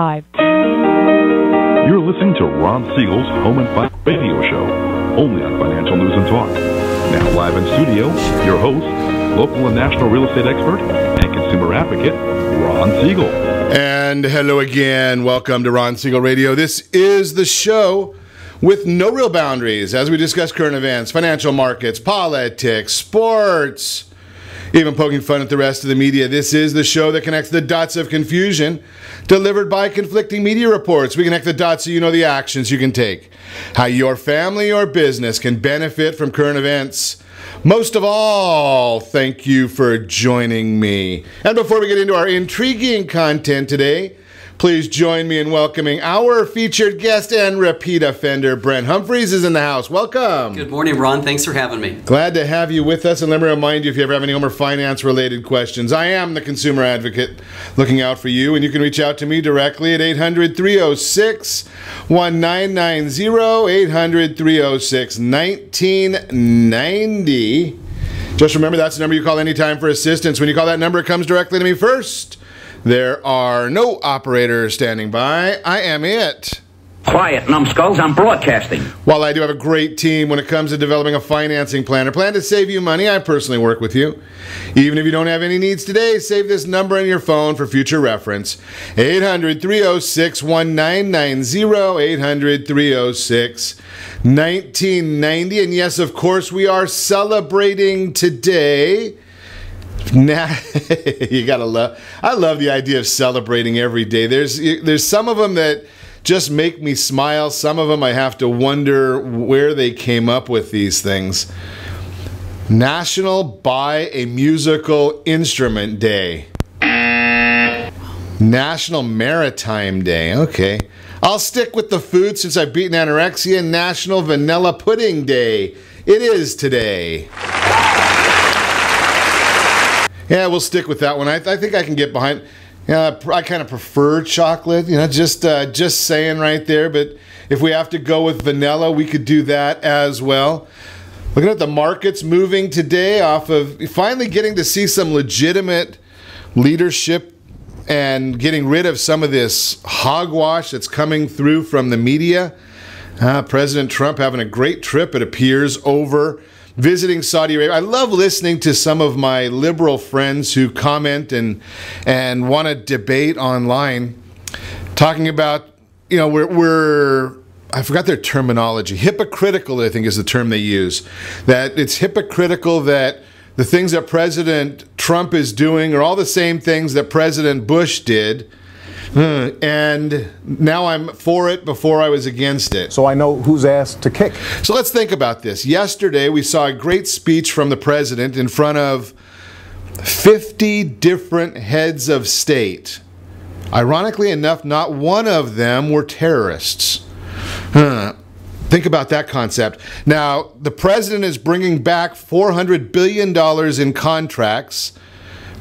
5. You're listening to Ron Siegel's Home and Finance Radio Show, only on Financial News and Talk. Now live in studio, your host, local and national real estate expert and consumer advocate, Ron Siegel. And hello again. Welcome to Ron Siegel Radio. This is the show with no real boundaries as we discuss current events, financial markets, politics, sports, even poking fun at the rest of the media. This is the show that connects the dots of confusion delivered by conflicting media reports. We connect the dots so you know the actions you can take, how your family or business can benefit from current events. Most of all, thank you for joining me. And before we get into our intriguing content today, please join me in welcoming our featured guest and repeat offender. Brent Humpherys is in the house. Welcome. Good morning, Ron. Thanks for having me. Glad to have you with us. And let me remind you, if you ever have any home or finance related questions, I am the consumer advocate looking out for you. And you can reach out to me directly at 800-306-1990, 800-306-1990. Just remember, that's the number you call anytime for assistance. When you call that number, it comes directly to me first. There are no operators standing by. I am it. Quiet, numbskulls. I'm broadcasting. While I do have a great team when it comes to developing a financing plan or plan to save you money, I personally work with you. Even if you don't have any needs today, save this number on your phone for future reference. 800-306-1990, 800-306-1990. And yes, of course, we are celebrating today. You gotta love. I love the idea of celebrating every day. There's some of them that just make me smile. Some of them I have to wonder where they came up with these things. National Buy a Musical Instrument Day. National Maritime Day. Okay, I'll stick with the food since I've beaten anorexia. National Vanilla Pudding Day. It is today. Yeah, we'll stick with that one. I think I can get behind. I kind of prefer chocolate, just saying right there. But if we have to go with vanilla, we could do that as well. Looking at the markets moving today off of finally getting to see some legitimate leadership and getting rid of some of this hogwash that's coming through from the media. President Trump having a great trip, it appears, over visiting Saudi Arabia. I love listening to some of my liberal friends who comment and want to debate online, talking about, I forgot their terminology. Hypocritical, I think, is the term they use. That it's hypocritical that the things that President Trump is doing are all the same things that President Bush did. And now I'm for it before I was against it. So I know whose ass to kick. So let's think about this. Yesterday we saw a great speech from the president in front of 50 different heads of state. Ironically enough, not one of them were terrorists. Think about that concept. Now, the president is bringing back $400 billion in contracts.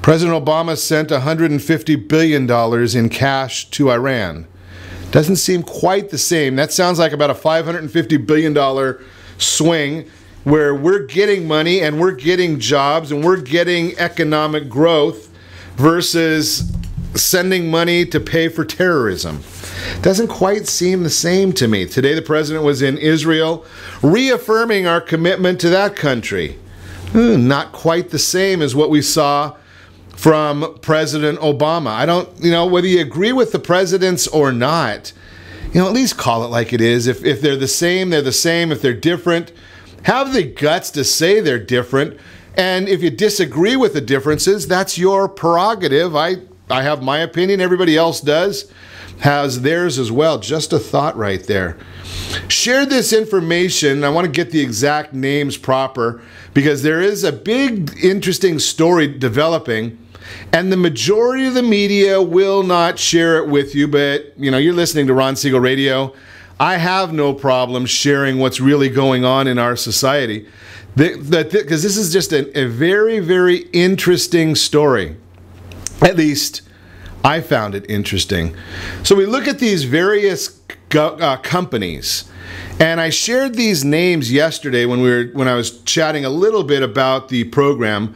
President Obama sent $150 billion in cash to Iran. Doesn't seem quite the same. That sounds like about a $550 billion swing where we're getting money and we're getting jobs and we're getting economic growth versus sending money to pay for terrorism. Doesn't quite seem the same to me. Today the president was in Israel reaffirming our commitment to that country. Not quite the same as what we saw from President Obama. I don't, whether you agree with the presidents or not, at least call it like it is. If they're the same, they're the same. If they're different, have the guts to say they're different. And if you disagree with the differences, that's your prerogative. I have my opinion. Everybody else has theirs as well. Just a thought right there. Share this information. I want to get the exact names proper because there is a big, interesting story developing. And the majority of the media will not share it with you, but you're listening to Ron Siegel Radio. I have no problem sharing what's really going on in our society, because this is just a very, very interesting story. At least I found it interesting. So we look at these various companies, and I shared these names yesterday when I was chatting a little bit about the program.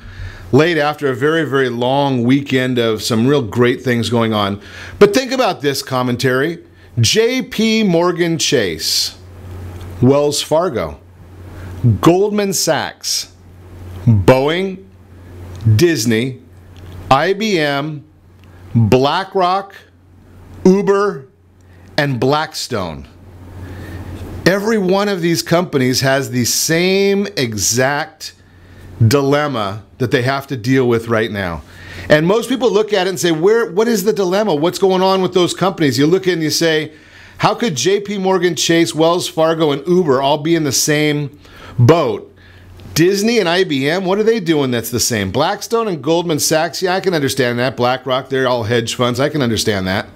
late after a very, very long weekend of some real great things going on. But think about this commentary. J.P. Morgan Chase, Wells Fargo, Goldman Sachs, Boeing, Disney, IBM, BlackRock, Uber, and Blackstone. Every one of these companies has the same exact dilemma that they have to deal with right now. And most people look at it and say, what is the dilemma? What's going on with those companies? You look at it and you say, how could JP Morgan Chase, Wells Fargo, and Uber all be in the same boat? Disney and IBM, what are they doing that's the same? Blackstone and Goldman Sachs, yeah, I can understand that. BlackRock, they're all hedge funds. I can understand that.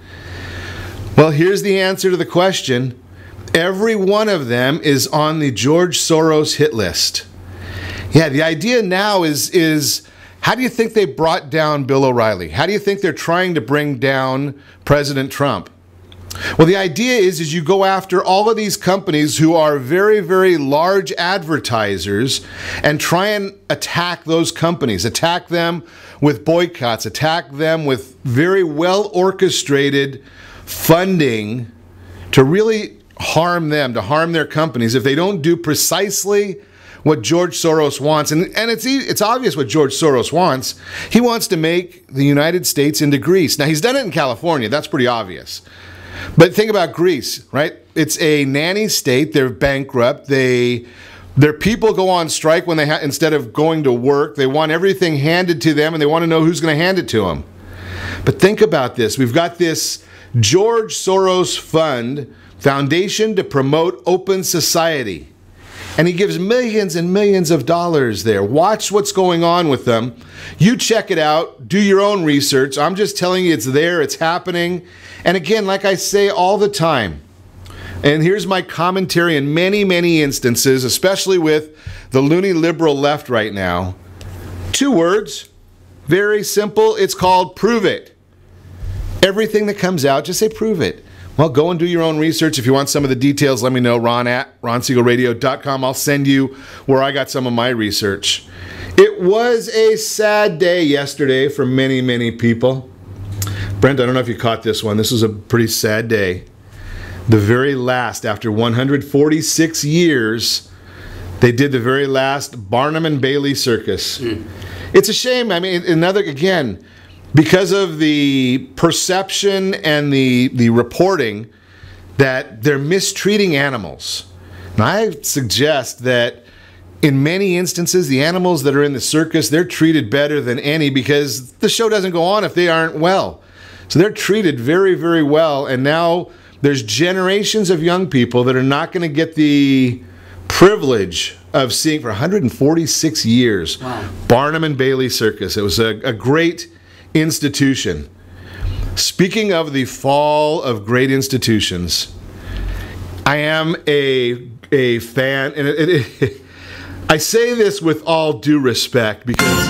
Well, here's the answer to the question. Every one of them is on the George Soros hit list. Yeah, the idea now is how do you think they brought down Bill O'Reilly? How do you think they're trying to bring down President Trump? Well, the idea is you go after all of these companies who are very, very large advertisers and try and attack those companies, attack them with boycotts, attack them with very well orchestrated funding to really harm them, to harm their companies if they don't do precisely what George Soros wants. And it's obvious what George Soros wants. He wants to make the United States into Greece. Now, he's done it in California. That's pretty obvious. But think about Greece, right? It's a nanny state. They're bankrupt. Their people go on strike when they instead of going to work. They want everything handed to them, and they want to know who's going to hand it to them. But think about this. We've got this George Soros Fund, Foundation to Promote Open Society. And he gives millions and millions of dollars there. Watch what's going on with them. You check it out. Do your own research. I'm just telling you it's there. It's happening. And again, like I say all the time, and here's my commentary in many, many instances, especially with the loony liberal left right now. 2 words. Very simple. It's called prove it. Everything that comes out, just say prove it. Well, go and do your own research. If you want some of the details, let me know. ron@ronsiegelradio.com. I'll send you where I got some of my research. It was a sad day yesterday for many, many people. Brent, I don't know if you caught this one. This was a pretty sad day. The very last, after 146 years, they did the very last Barnum and Bailey circus. It's a shame. I mean, again, because of the perception and the reporting that they're mistreating animals. And I suggest that in many instances, the animals that are in the circus, they're treated better than any because the show doesn't go on if they aren't well. So they're treated very, very well. And now there's generations of young people that are not going to get the privilege of seeing for 146 years. Wow. Barnum and Bailey Circus. It was a great institution. Speaking of the fall of great institutions, I am a fan, and I say this with all due respect because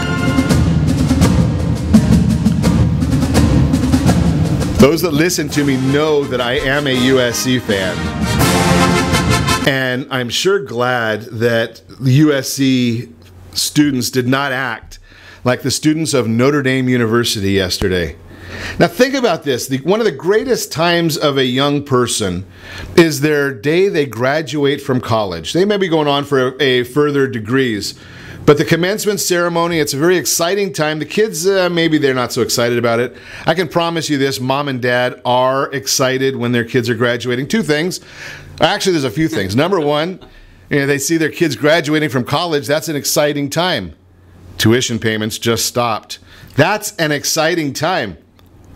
those that listen to me know that I am a USC fan. And I'm sure glad that the USC students did not act like the students of Notre Dame University yesterday. Now think about this. One of the greatest times of a young person is their day they graduate from college. They may be going on for a further degrees, but the commencement ceremony, it's a very exciting time. The kids, maybe they're not so excited about it. I can promise you this, mom and dad are excited when their kids are graduating. 2 things. Actually, there's a few things. Number one, they see their kids graduating from college. That's an exciting time. Tuition payments just stopped. That's an exciting time.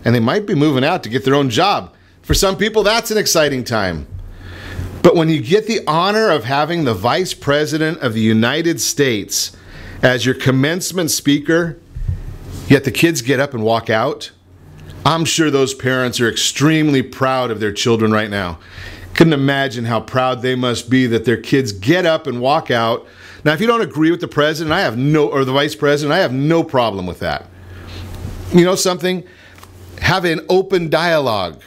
And they might be moving out to get their own job. For some people, that's an exciting time. But when you get the honor of having the Vice President of the United States as your commencement speaker, yet the kids get up and walk out, I'm sure those parents are extremely proud of their children right now. Couldn't imagine how proud they must be that their kids get up and walk out. Now, if you don't agree with the president, or the vice president, I have no problem with that. You know something? Have an open dialogue.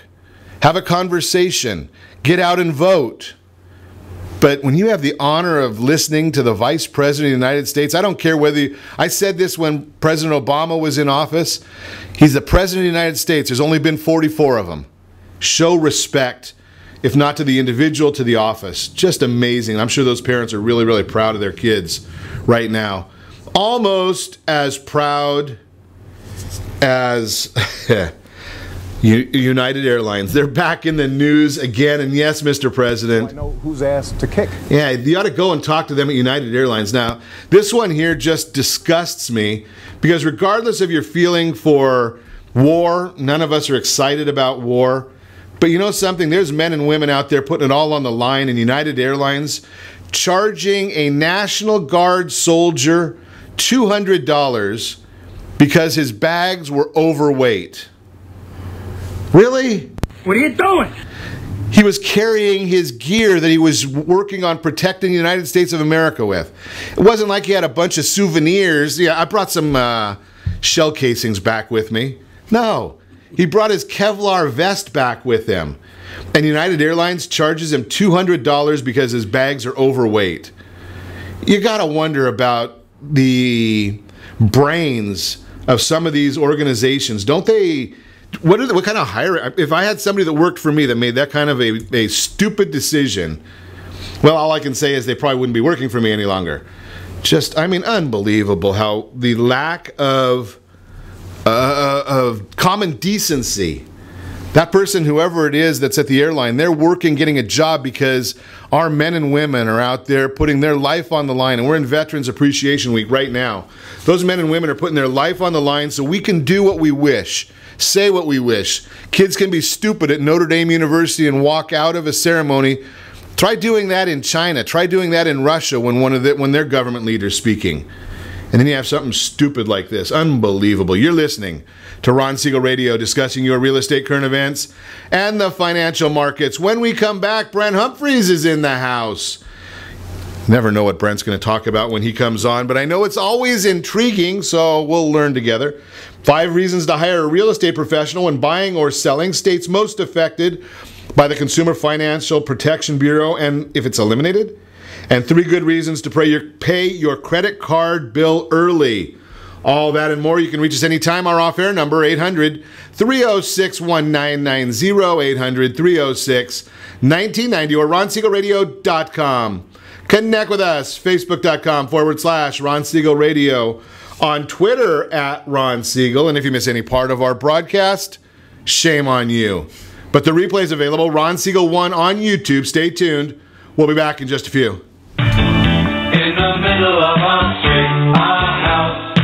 Have a conversation. Get out and vote. But when you have the honor of listening to the Vice President of the United States, I don't care whether I said this when President Obama was in office. He's the President of the United States. There's only been 44 of them. Show respect, if not to the individual, to the office. Just amazing. I'm sure those parents are really, really proud of their kids right now. Almost as proud as United Airlines. They're back in the news again, and yes, Mr. President. I know who's asked to kick. Yeah, you ought to go and talk to them at United Airlines. Now, this one here just disgusts me, because regardless of your feeling for war, none of us are excited about war. But you know something? There's men and women out there putting it all on the line, and United Airlines charging a National Guard soldier $200 because his bags were overweight. Really? What are you doing? He was carrying his gear that he was working on protecting the United States of America with. It wasn't like he had a bunch of souvenirs. Yeah, I brought some shell casings back with me. No, he brought his Kevlar vest back with him. And United Airlines charges him $200 because his bags are overweight. You got to wonder about the brains of some of these organizations. Don't they... What kind of hiring? If I had somebody that worked for me that made that kind of a stupid decision, well, all I can say is they probably wouldn't be working for me any longer. Just, I mean, unbelievable how the lack of common decency. That person, whoever it is that's at the airline, they're working, getting a job because our men and women are out there putting their life on the line. And we're in Veterans Appreciation Week right now. Those men and women are putting their life on the line so we can do what we wish. Say what we wish. Kids can be stupid at Notre Dame University and walk out of a ceremony. Try doing that in China. Try doing that in Russia when their government leader's speaking. And then you have something stupid like this. Unbelievable. You're listening to Ron Siegel Radio, discussing your real estate current events and the financial markets. When we come back, Brent Humpherys is in the house. Never know what Brent's going to talk about when he comes on, but I know it's always intriguing, so we'll learn together. 5 reasons to hire a real estate professional when buying or selling, states most affected by the Consumer Financial Protection Bureau, and if it's eliminated. And 3 good reasons to pay your credit card bill early. All that and more. You can reach us anytime. Our off-air number, 800-306-1990, 800-306-1990, or RonSiegelRadio.com. Connect with us, Facebook.com/Ron Siegel Radio. On Twitter, @Ron Siegel. And if you miss any part of our broadcast, shame on you. But the replay is available, Ron Siegel 1 on YouTube. Stay tuned. We'll be back in just a few. In the middle of our street, our house.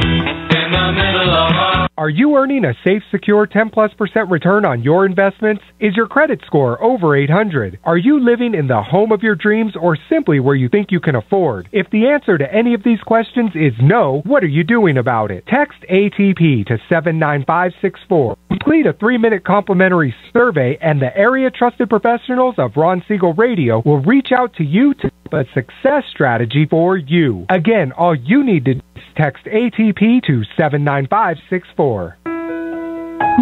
In the middle of our... Are you earning a safe, secure 10+% return on your investments? Is your credit score over 800? Are you living in the home of your dreams or simply where you think you can afford? If the answer to any of these questions is no, what are you doing about it? Text ATP to 79564. Complete a 3-minute complimentary survey, and the area trusted professionals of Ron Siegel Radio will reach out to you to develop a success strategy for you. Again, all you need to do is text ATP to 79564.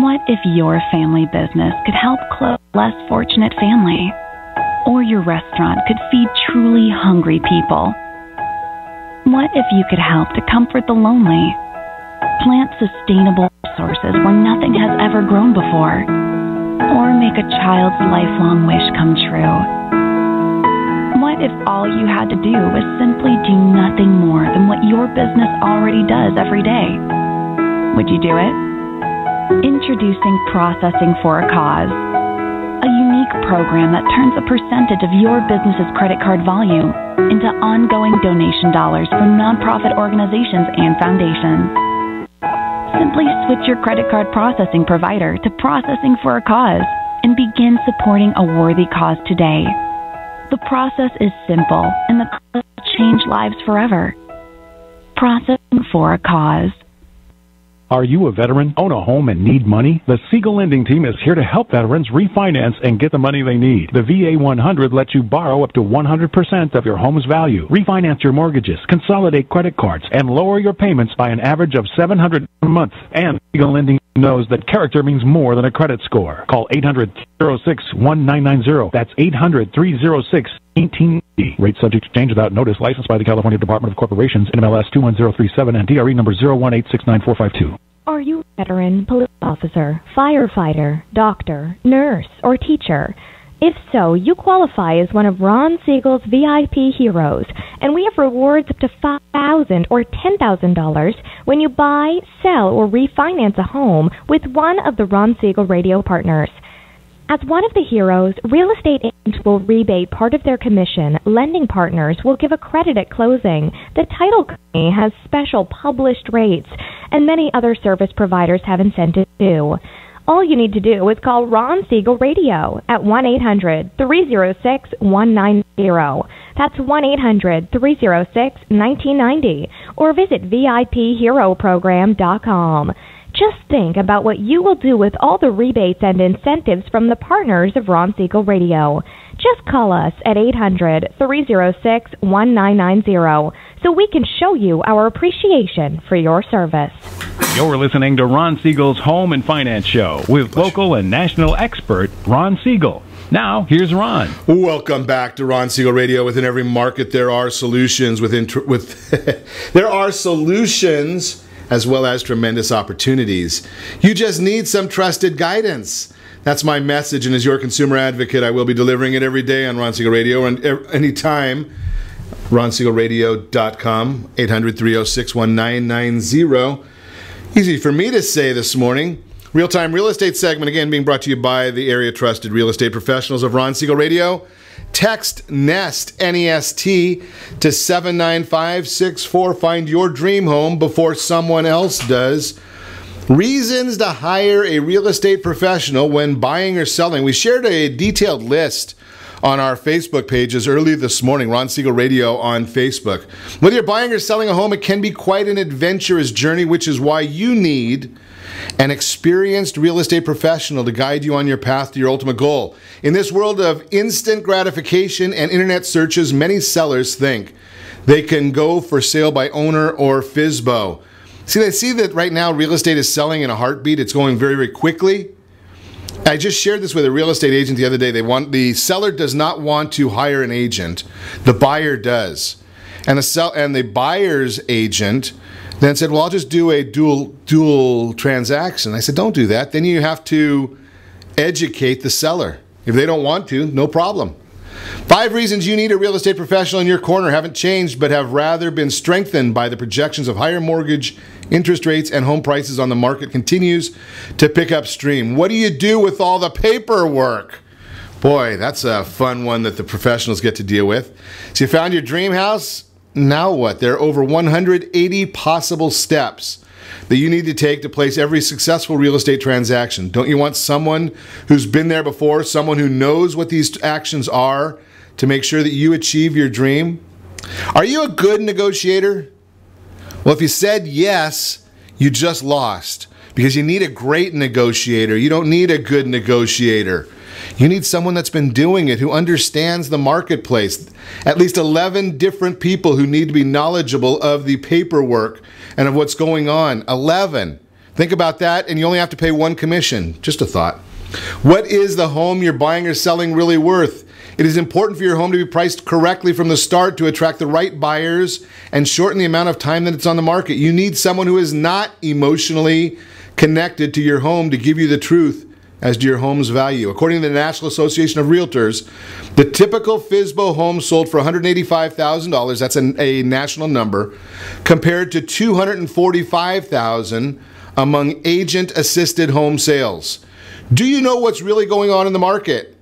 What if your family business could help clothe a less fortunate family? Or your restaurant could feed truly hungry people? What if you could help to comfort the lonely? Plant sustainable resources where nothing has ever grown before? Or make a child's lifelong wish come true? What if all you had to do was simply do nothing more than what your business already does every day? Would you do it? Introducing Processing for a Cause, a unique program that turns a percentage of your business's credit card volume into ongoing donation dollars for nonprofit organizations and foundations. Simply switch your credit card processing provider to Processing for a Cause and begin supporting a worthy cause today. The process is simple, and the cause will change lives forever. Processing for a Cause. Are you a veteran, own a home, and need money? The Siegel Lending Team is here to help veterans refinance and get the money they need. The VA 100 lets you borrow up to 100% of your home's value, refinance your mortgages, consolidate credit cards, and lower your payments by an average of $700 a month. And Siegel Lending knows that character means more than a credit score. Call 800-306-1990. That's 800-306-1990. 1890. Rate subject to change without notice. Licensed by the California Department of Corporations, NMLS 21037, and DRE number 018694552. Are you a veteran, police officer, firefighter, doctor, nurse, or teacher? If so, you qualify as one of Ron Siegel's VIP heroes, and we have rewards up to $5,000 or $10,000 when you buy, sell, or refinance a home with one of the Ron Siegel radio partners. As one of the heroes, real estate agents will rebate part of their commission. Lending partners will give a credit at closing. The title company has special published rates, and many other service providers have incentives too. All you need to do is call Ron Siegel Radio at 1-800-306-190. That's 1-800-306-1990. Or visit VIPHeroProgram.com. Just think about what you will do with all the rebates and incentives from the partners of Ron Siegel Radio. Just call us at 800-306-1990 so we can show you our appreciation for your service. You're listening to Ron Siegel's Home and Finance Show with local and national expert Ron Siegel. Now, here's Ron. Welcome back to Ron Siegel Radio. Within every market, there are solutions. There are solutions as well as tremendous opportunities. You just need some trusted guidance. That's my message, and as your consumer advocate, I will be delivering it every day on Ron Siegel Radio and anytime. RonSiegelRadio.com, 800-306-1990. Easy for me to say this morning. Real-time real estate segment, again, being brought to you by the area trusted real estate professionals of Ron Siegel Radio. Text NEST, N-E-S-T, to 79564. Find your dream home before someone else does. Reasons to hire a real estate professional when buying or selling. We shared a detailed list on our Facebook pages early this morning, Ron Siegel Radio on Facebook. Whether you're buying or selling a home, it can be quite an adventurous journey, which is why you need an experienced real estate professional to guide you on your path to your ultimate goal. In this world of instant gratification and internet searches, many sellers think they can go for sale by owner or FSBO. See, they see that right now real estate is selling in a heartbeat. It's going very, very quickly. I just shared this with a real estate agent the other day. The seller does not want to hire an agent. The buyer does. And the buyer's agent then said, well, I'll just do a dual transaction. I said, don't do that. Then you have to educate the seller. If they don't want to, no problem. 5 reasons you need a real estate professional in your corner haven't changed, but have rather been strengthened by the projections of higher mortgage interest rates and home prices on the market continues to pick up steam. What do you do with all the paperwork? Boy, that's a fun one that the professionals get to deal with. So you found your dream house? Now what? There are over 180 possible steps that you need to take to place every successful real estate transaction. Don't you want someone who's been there before, someone who knows what these actions are to make sure that you achieve your dream? Are you a good negotiator? Well, if you said yes, you just lost, because you need a great negotiator. You don't need a good negotiator. You need someone that's been doing it, who understands the marketplace. At least 11 different people who need to be knowledgeable of the paperwork and of what's going on. 11. Think about that, and you only have to pay 1 commission. Just a thought. What is the home you're buying or selling really worth? It is important for your home to be priced correctly from the start to attract the right buyers and shorten the amount of time that it's on the market. You need someone who is not emotionally connected to your home to give you the truth as to your home's value. According to the National Association of Realtors, the typical FSBO home sold for $185,000, that's a national number, compared to $245,000 among agent-assisted home sales. Do you know what's really going on in the market?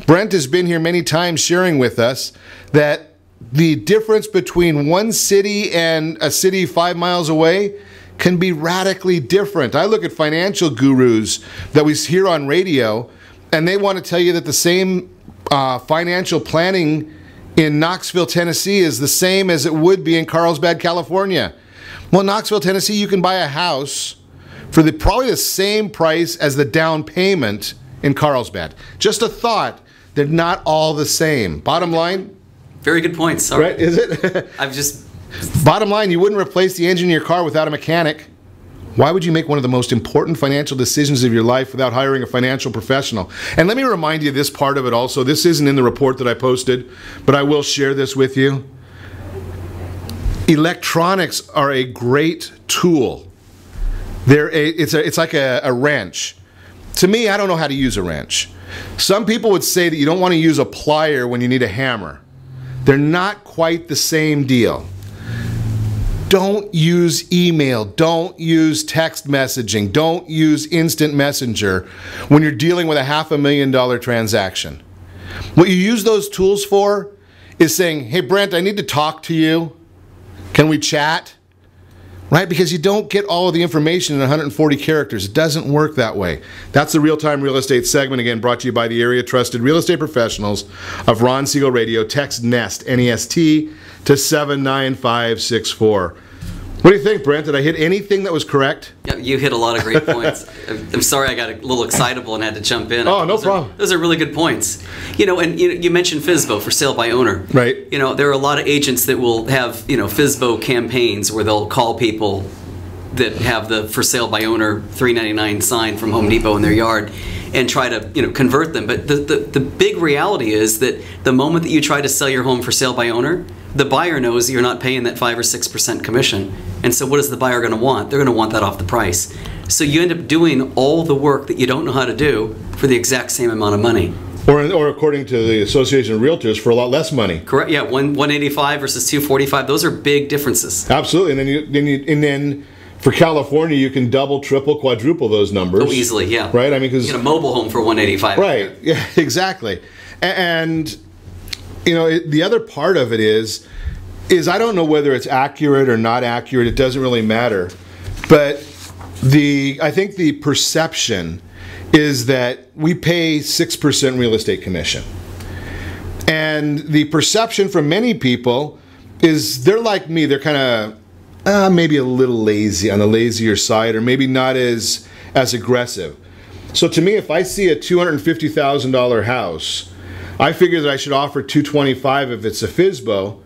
Brent has been here many times sharing with us that the difference between one city and a city 5 miles away can be radically different. I look at financial gurus that we hear on radio, and they want to tell you that the same financial planning in Knoxville, Tennessee is the same as it would be in Carlsbad, California. Well, in Knoxville, Tennessee, you can buy a house for probably the same price as the down payment in Carlsbad. Just a thought. They're not all the same. Bottom line? Very good point. Sorry. Right, is it? I've just... Bottom line, you wouldn't replace the engine in your car without a mechanic. Why would you make one of the most important financial decisions of your life without hiring a financial professional? And let me remind you this part of it also. This isn't in the report that I posted, but I will share this with you. Electronics are a great tool. It's like a wrench. To me, I don't know how to use a wrench. Some people would say that you don't want to use a plier when you need a hammer. They're not quite the same deal. Don't use email. Don't use text messaging. Don't use instant messenger when you're dealing with a $500,000 transaction. What you use those tools for is saying, hey, Brent, I need to talk to you. Can we chat? Right? Because you don't get all of the information in 140 characters. It doesn't work that way. That's the Real-Time Real Estate segment, again, brought to you by the area trusted real estate professionals of Ron Siegel Radio. Text NEST, N-E-S-T, to 79564. What do you think, Brent? Did I hit anything that was correct? Yeah, you hit a lot of great points. I'm sorry I got a little excitable and had to jump in. Oh, no problem. Those are really good points. And you mentioned FSBO, for sale by owner. Right. There are a lot of agents that will have, FSBO campaigns where they'll call people that have the for sale by owner $3.99 sign from Home Depot in their yard and try to, convert them. But the big reality is that the moment that you try to sell your home for sale by owner, the buyer knows that you're not paying that 5 or 6% commission. And so what is the buyer going to want? They're going to want that off the price. So you end up doing all the work that you don't know how to do for the exact same amount of money. Or according to the Association of Realtors, for a lot less money. Correct. Yeah, 185 versus 245. Those are big differences. Absolutely. And then for California, you can double, triple, quadruple those numbers. Oh, easily, yeah. Right. I mean, because you get a mobile home for 185. Right. Yeah. Exactly. And the other part of it is I don't know whether it's accurate or not accurate. It doesn't really matter. But I think the perception is that we pay 6% real estate commission. And the perception from many people is they're like me. They're kind of maybe a little lazy, on the lazier side, or maybe not as aggressive. So to me, if I see a $250,000 house, I figure that I should offer $225,000 if it's a FSBO,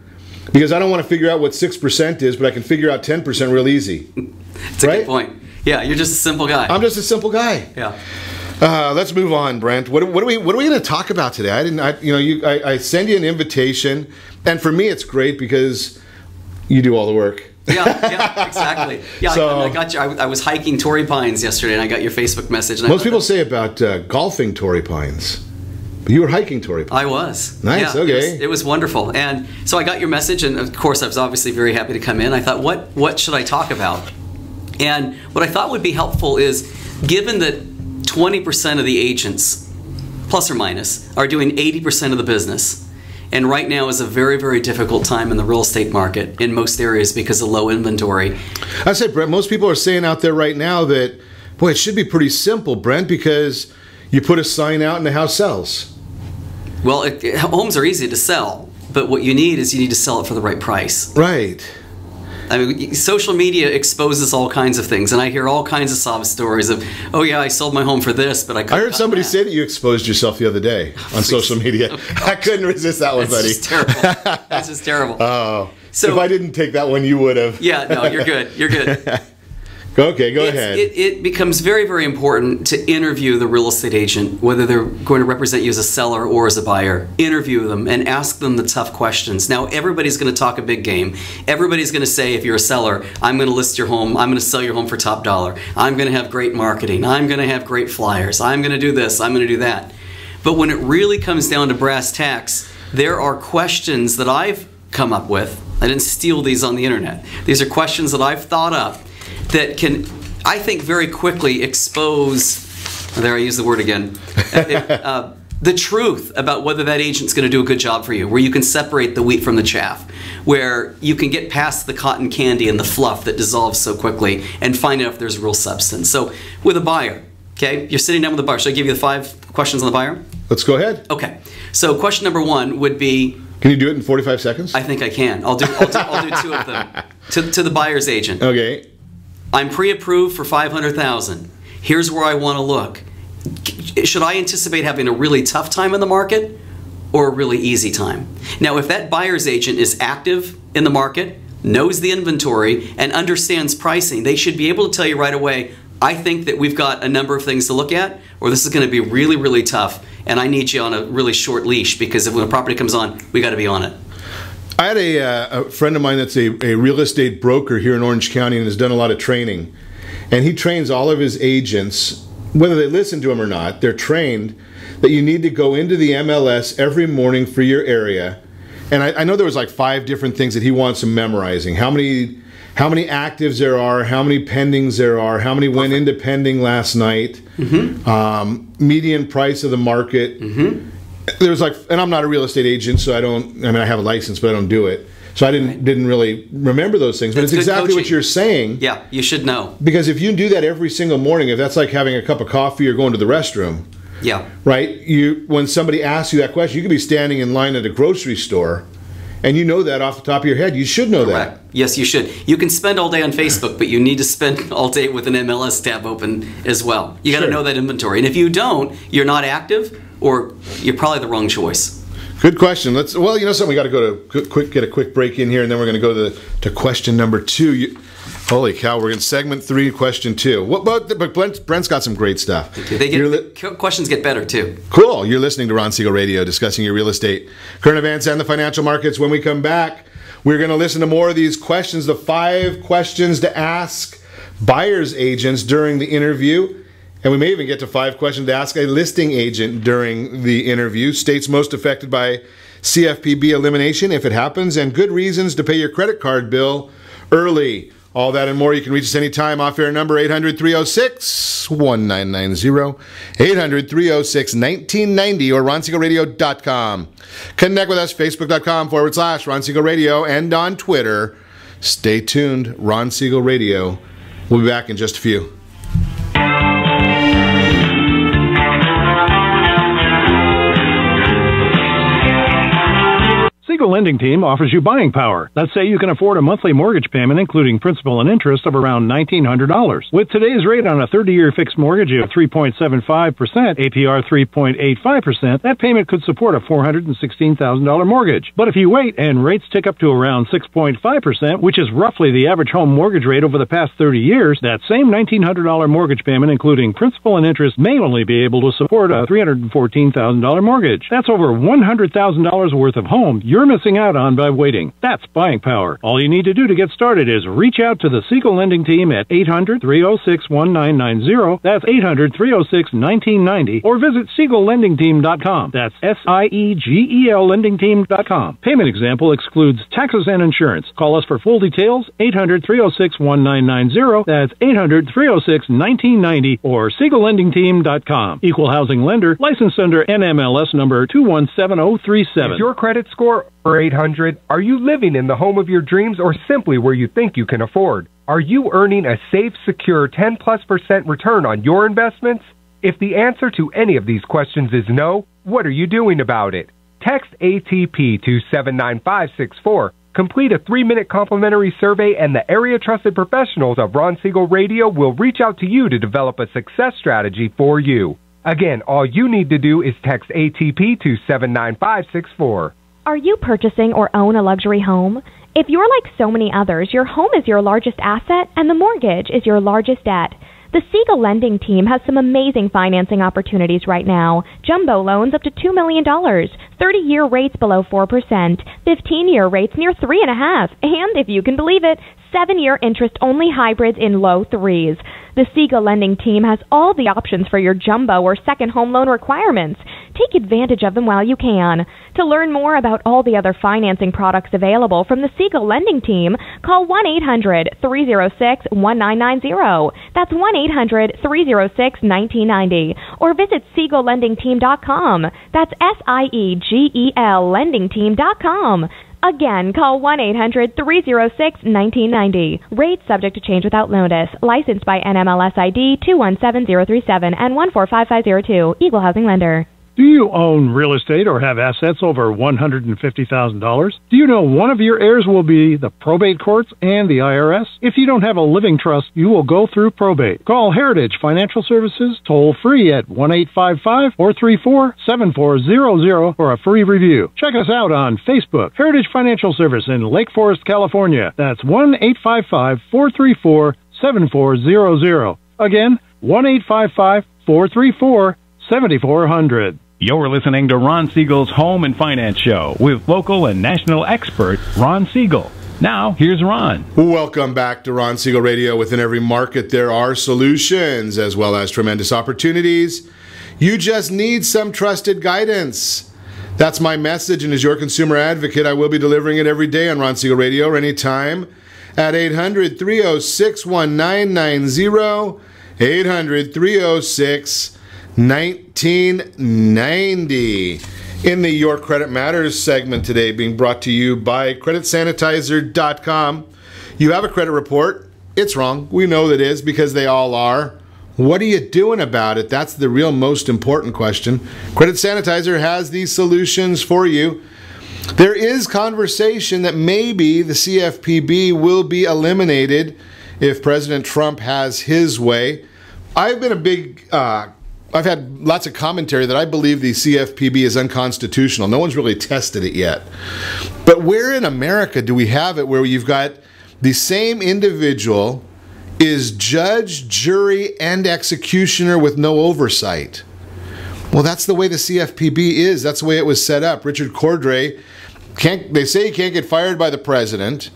because I don't want to figure out what 6% is, but I can figure out 10% real easy. That's a good point. Yeah, you're just a simple guy. I'm just a simple guy. Yeah. Let's move on, Brent. What are we going to talk about today? I send you an invitation, and for me, it's great because you do all the work. Yeah, exactly. Yeah, so, I got you. I was hiking Torrey Pines yesterday, and I got your Facebook message. And most people say about golfing Torrey Pines. But you were hiking Torrey Pines. I was. Nice, yeah, okay. It was wonderful. And so I got your message, and of course I was obviously very happy to come in. I thought, what should I talk about? And what I thought would be helpful is, given that 20% of the agents, plus or minus, are doing 80% of the business, and right now is a very, very difficult time in the real estate market in most areas because of low inventory. I said, Brent, most people are saying out there right now that, boy, it should be pretty simple, Brent, because you put a sign out and the house sells. Well, homes are easy to sell, but what you need to sell it for the right price. Right. I mean, social media exposes all kinds of things, and I hear all kinds of sob stories of, oh yeah, I sold my home for this, but I couldn't. I heard somebody say that you exposed yourself the other day on social media. I couldn't resist that one, buddy. That's just terrible. That's just terrible. Oh. So if I didn't take that one, you would have. Yeah, no, you're good. You're good. Okay, go ahead. It becomes very, very important to interview the real estate agent, whether they're going to represent you as a seller or as a buyer. Interview them and ask them the tough questions. Now, everybody's going to talk a big game. Everybody's going to say, if you're a seller, I'm going to list your home. I'm going to sell your home for top dollar. I'm going to have great marketing. I'm going to have great flyers. I'm going to do this. I'm going to do that. But when it really comes down to brass tacks, there are questions that I've come up with. I didn't steal these on the internet. These are questions that I've thought up that can, I think, very quickly expose, there I use the word again, the truth about whether that agent's going to do a good job for you, where you can separate the wheat from the chaff, where you can get past the cotton candy and the fluff that dissolves so quickly and find out if there's real substance. So with a buyer, okay, you're sitting down with a buyer. Should I give you the 5 questions on the buyer? Let's go ahead. Okay. So question number 1 would be, can you do it in 45 seconds? I think I can. I'll do 2 of them. To the buyer's agent. Okay. I'm pre-approved for $500,000. Here's where I want to look. Should I anticipate having a really tough time in the market or a really easy time? Now, if that buyer's agent is active in the market, knows the inventory, and understands pricing, they should be able to tell you right away, I think that we've got a number of things to look at, or this is going to be really, really tough, and I need you on a really short leash, because if when a property comes on, we got to be on it. I had a friend of mine that's a real estate broker here in Orange County and has done a lot of training. And he trains all of his agents, whether they listen to him or not, they're trained that you need to go into the MLS every morning for your area. And I know there was like 5 different things that he wants them memorizing. How many actives there are, how many pendings there are, how many went into pending last night, median price of the market. There's like, and I'm not a real estate agent, so I have a license, but I don't do it. So I didn't really remember those things. But it's exactly what you're saying. Yeah, you should know. Because if you do that every single morning, if that's like having a cup of coffee or going to the restroom, yeah, right? When somebody asks you that question, you could be standing in line at a grocery store, and you know that off the top of your head. You should know that. Yes, you should. You can spend all day on Facebook, but you need to spend all day with an MLS tab open as well. You got to know that inventory. And if you don't, you're not active, or you're probably the wrong choice. Good question. Well, you know something, we got to go to get a quick break in here, and then we're going to go to question number 2. Holy cow, we're in segment 3, question 2. But Brent's got some great stuff. Questions get better too. Cool. You're listening to Ron Siegel Radio, discussing your real estate, current events, and the financial markets. When we come back, we're going to listen to more of these questions, the 5 questions to ask buyer's agents during the interview. And we may even get to 5 questions to ask a listing agent during the interview. States most affected by CFPB elimination, if it happens, and good reasons to pay your credit card bill early. All that and more. You can reach us anytime. Off-air number 800-306-1990, 800-306-1990, or RonSiegelRadio.com. Connect with us, Facebook.com/Ron Siegel Radio, and on Twitter. Stay tuned. Ron Siegel Radio. We'll be back in just a few. Siegel Lending Team offers you buying power. Let's say you can afford a monthly mortgage payment, including principal and interest, of around $1,900. With today's rate on a 30-year fixed mortgage of 3.75%, APR 3.85%, that payment could support a $416,000 mortgage. But if you wait and rates tick up to around 6.5%, which is roughly the average home mortgage rate over the past 30 years, that same $1,900 mortgage payment, including principal and interest, may only be able to support a $314,000 mortgage. That's over $100,000 worth of home you're missing out on by waiting. That's buying power. All you need to do to get started is reach out to the Siegel Lending Team at 800-306-1990. That's 800-306-1990. Or visit SiegelLendingTeam.com. That's SIEGEL LendingTeam.com. Payment example excludes taxes and insurance. Call us for full details. 800-306-1990. That's 800-306-1990 or SiegelLendingTeam.com. Equal housing lender. Licensed under NMLS number 217037. Is your credit score over 800? Are you living in the home of your dreams, or simply where you think you can afford? Are you earning a safe, secure 10+% return on your investments? If the answer to any of these questions is no, what are you doing about it? Text ATP to 79564. Complete a 3-minute complimentary survey, and the area trusted professionals of Ron Siegel Radio will reach out to you to develop a success strategy for you. Again, all you need to do is text ATP to 79564. Are you purchasing or own a luxury home? If you're like so many others, your home is your largest asset and the mortgage is your largest debt. The Siegel Lending Team has some amazing financing opportunities right now. Jumbo loans up to $2 million, 30-year rates below 4%, 15-year rates near 3.5%, and if you can believe it, 7-year interest-only hybrids in low 3s. The Siegel Lending Team has all the options for your jumbo or second home loan requirements. Take advantage of them while you can. To learn more about all the other financing products available from the Siegel Lending Team, call 1-800-306-1990. That's 1-800-306-1990. Or visit SiegelLendingTeam.com. That's SIEGEL LendingTeam.com. Again, call 1-800-306-1990. Rates subject to change without notice. Licensed by NMLS ID 217037 and 145502. Equal housing lender. Do you own real estate or have assets over $150,000? Do you know one of your heirs will be the probate courts and the IRS? If you don't have a living trust, you will go through probate. Call Heritage Financial Services toll free at 1-855-434-7400 for a free review. Check us out on Facebook, Heritage Financial Service in Lake Forest, California. That's 1-855-434-7400. Again, 1-855-434-7400. You're listening to Ron Siegel's Home and Finance Show with local and national expert Ron Siegel. Now, here's Ron. Welcome back to Ron Siegel Radio. Within every market, there are solutions as well as tremendous opportunities. You just need some trusted guidance. That's my message, and as your consumer advocate, I will be delivering it every day on Ron Siegel Radio or anytime at 800-306-1990, 800-306-1990. In the Your Credit Matters segment today, being brought to you by creditsanitizer.com. You have a credit report. It's wrong. We know that is because they all are. What are you doing about it? That's the real most important question. Credit Sanitizer has these solutions for you. There is conversation that maybe the CFPB will be eliminated if President Trump has his way. I've been I've had lots of commentary that I believe the CFPB is unconstitutional. No one's really tested it yet. But where in America do we have it where you've got the same individual is judge, jury, and executioner with no oversight? Well, that's the way the CFPB is. That's the way it was set up. Richard Cordray, they say he can't get fired by the president.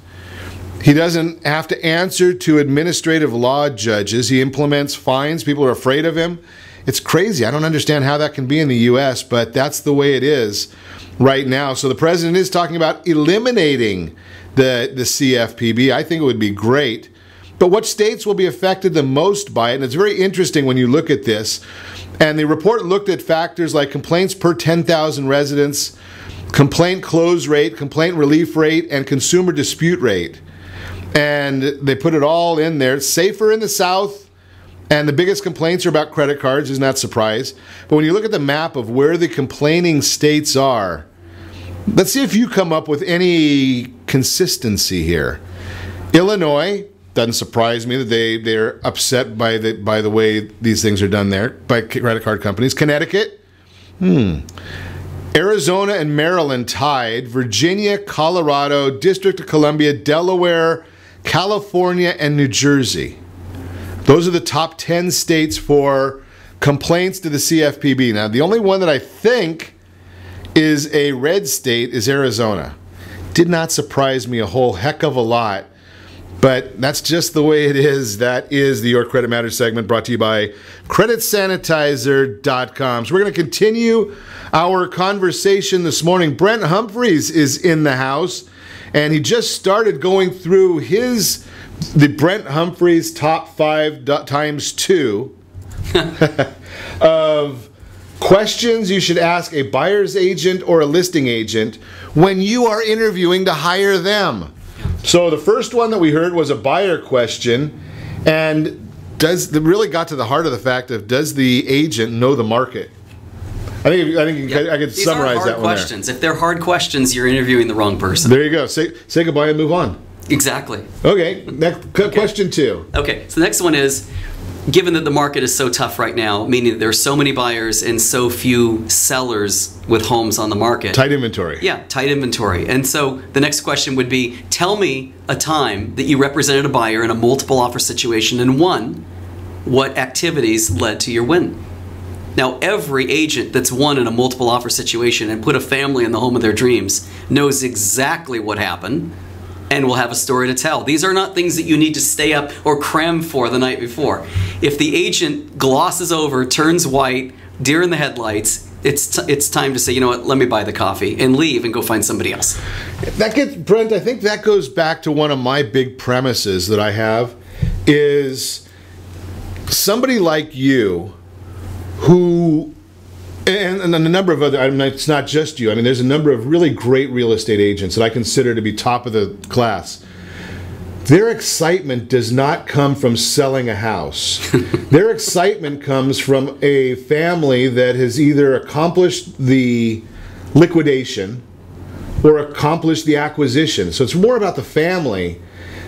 He doesn't have to answer to administrative law judges. He implements fines. People are afraid of him. It's crazy. I don't understand how that can be in the U.S., but that's the way it is right now. So the president is talking about eliminating the CFPB. I think it would be great. But what states will be affected the most by it? And it's very interesting when you look at this. And the report looked at factors like complaints per 10,000 residents, complaint close rate, complaint relief rate, and consumer dispute rate. And they put it all in there. It's safer in the South, and the biggest complaints are about credit cards. Isn't that a surprise? But when you look at the map of where the complaining states are, let's see if you come up with any consistency here. Illinois, doesn't surprise me that they're upset by the way these things are done there by credit card companies. Connecticut, Arizona and Maryland tied. Virginia, Colorado, District of Columbia, Delaware, California, and New Jersey. Those are the top 10 states for complaints to the CFPB. Now, the only one that I think is a red state is Arizona. Did not surprise me a whole heck of a lot, but that's just the way it is. That is the Your Credit Matters segment brought to you by creditsanitizer.com. So we're going to continue our conversation this morning. Brent Humpherys is in the house, and he just started going through the Brent Humpherys top 5 times 2 of questions you should ask a buyer's agent or a listing agent when you are interviewing to hire them. So the first one that we heard was a buyer question, and really got to the heart of the fact of, does the agent know the market? I think I could summarize that one there. Questions. If they're hard questions, you're interviewing the wrong person. There you go. Say goodbye and move on. Exactly. Okay. Question 2. Okay. So the next one is, given that the market is so tough right now, meaning that there are so many buyers and so few sellers with homes on the market. Tight inventory. Yeah, tight inventory. And so the next question would be, tell me a time that you represented a buyer in a multiple offer situation and won. What activities led to your win? Now, every agent that's won in a multiple offer situation and put a family in the home of their dreams knows exactly what happened and will have a story to tell. These are not things that you need to stay up or cram for the night before. If the agent glosses over, turns white, deer in the headlights, it's time to say, you know what, let me buy the coffee and leave and go find somebody else. Brent, I think that goes back to one of my big premises that I have, is somebody like you who, and a number of other, it's not just you, there's a number of really great real estate agents that I consider to be top of the class. their excitement does not come from selling a house. Their excitement comes from a family that has either accomplished the liquidation or accomplished the acquisition. So it's more about the family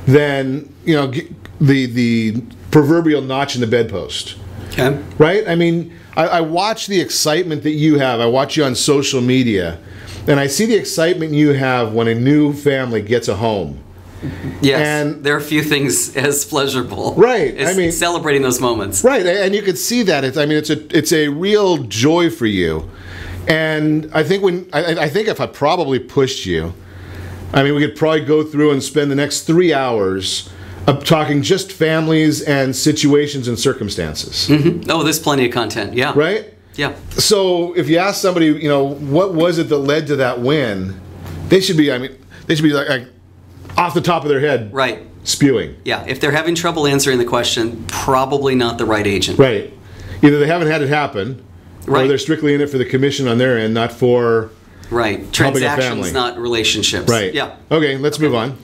than, you know, the proverbial notch in the bedpost. Okay. Right? I mean, I watch the excitement that you have. I watch you on social media, and I see the excitement you have when a new family gets a home. Yes, and there are few things as pleasurable. Right. As I mean, celebrating those moments. Right, and you can see that. It's a real joy for you. And I think I think if I probably pushed you, I mean, we could probably go through and spend the next 3 hours of talking just families and situations and circumstances. Mm-hmm. Oh, there's plenty of content. Yeah. Right. Yeah. So if you ask somebody, you know, what was it that led to that win, they should be like off the top of their head, right, spewing. Yeah, if they're having trouble answering the question, probably not the right agent. Right. Either they haven't had it happen, right, or they're strictly in it for the commission on their end, not for transactions, not relationships. Right. Yeah. Okay, let's move on.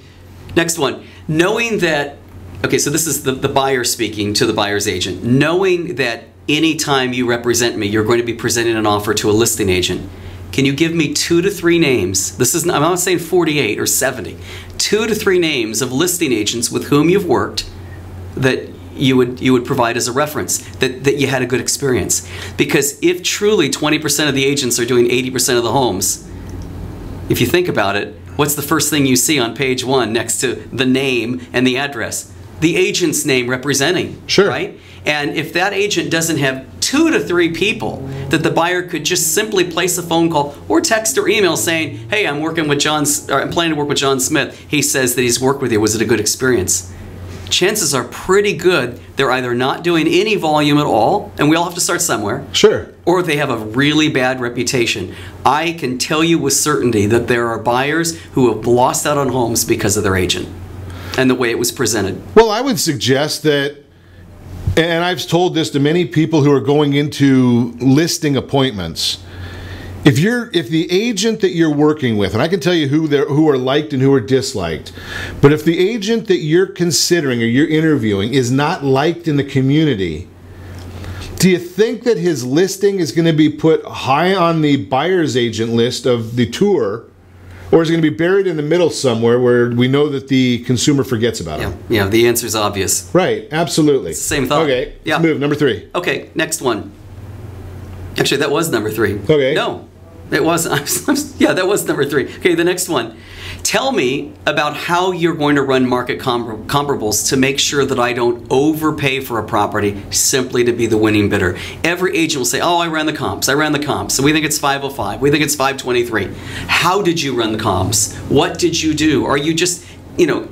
Next one. Knowing that, okay, so this is the buyer speaking to the buyer's agent. Knowing that anytime you represent me, you're going to be presenting an offer to a listing agent. Can you give me 2 to 3 names? I'm not saying 48 or 70. 2 to 3 names of listing agents with whom you've worked that you would provide as a reference, that you had a good experience. Because if truly 20% of the agents are doing 80% of the homes, if you think about it, what's the first thing you see on page 1 next to the name and the address? The agent's name representing. Sure. Right? And if that agent doesn't have 2 to 3 people that the buyer could just simply place a phone call or text or email saying, hey, I'm planning to work with John Smith. He says that he's worked with you. Was it a good experience? Chances are pretty good they're either not doing any volume at all, and we all have to start somewhere. Sure. Or they have a really bad reputation. I can tell you with certainty that there are buyers who have lost out on homes because of their agent and the way it was presented. Well, I would suggest that, and I've told this to many people who are going into listing appointments, if the agent that you're working with, and I can tell you who are liked and who are disliked, but if the agent that you're considering or you're interviewing is not liked in the community, do you think that his listing is going to be put high on the buyer's agent list of the tour, or is it going to be buried in the middle somewhere where we know that the consumer forgets about it? Yeah, the answer is obvious. Right, absolutely. It's the same thought. Okay, let's move. Number 3. Okay, next one. Actually, that was number 3. Okay. No, it wasn't. Yeah, that was number 3. Okay, the next one. Tell me about how you're going to run market comparables to make sure that I don't overpay for a property simply to be the winning bidder. Every agent will say, oh, I ran the comps. So we think it's 505. We think it's 523. How did you run the comps? What did you do? Are you just...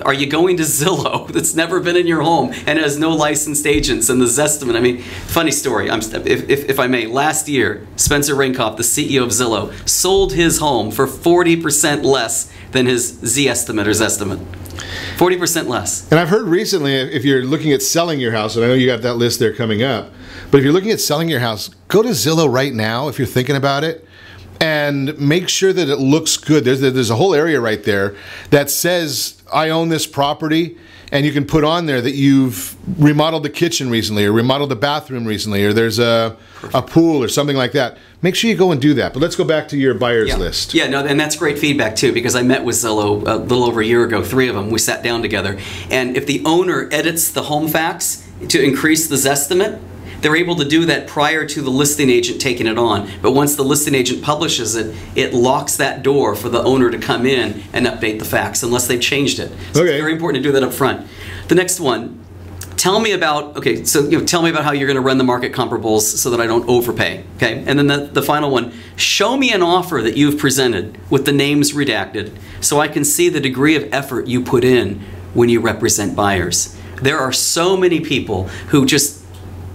are you going to Zillow that's never been in your home and has no licensed agents and the Zestimate? I mean, funny story, if I may, last year, Spencer Rainkoff, the CEO of Zillow, sold his home for 40% less than his Z-estimate or Zestimate. 40% less. And I've heard recently, if you're looking at selling your house, and I know you got that list there coming up, but if you're looking at selling your house, go to Zillow right now if you're thinking about it. And make sure that it looks good. There's a whole area right there that says, I own this property, and you can put on there that you've remodeled the kitchen recently or remodeled the bathroom recently, or there's a pool or something like that. Make sure you go and do that. But let's go back to your buyer's list. Yeah, no, and that's great feedback too, because I met with Zillow a little over a year ago, 3 of them. We sat down together. And if the owner edits the home facts to increase the Zestimate, they're able to do that prior to the listing agent taking it on. But once the listing agent publishes it, it locks that door for the owner to come in and update the facts unless they've changed it. So it's very important to do that up front. The next one, tell me about how you're going to run the market comparables so that I don't overpay. Okay, and then the final one, show me an offer that you've presented with the names redacted so I can see the degree of effort you put in when you represent buyers. There are so many people who just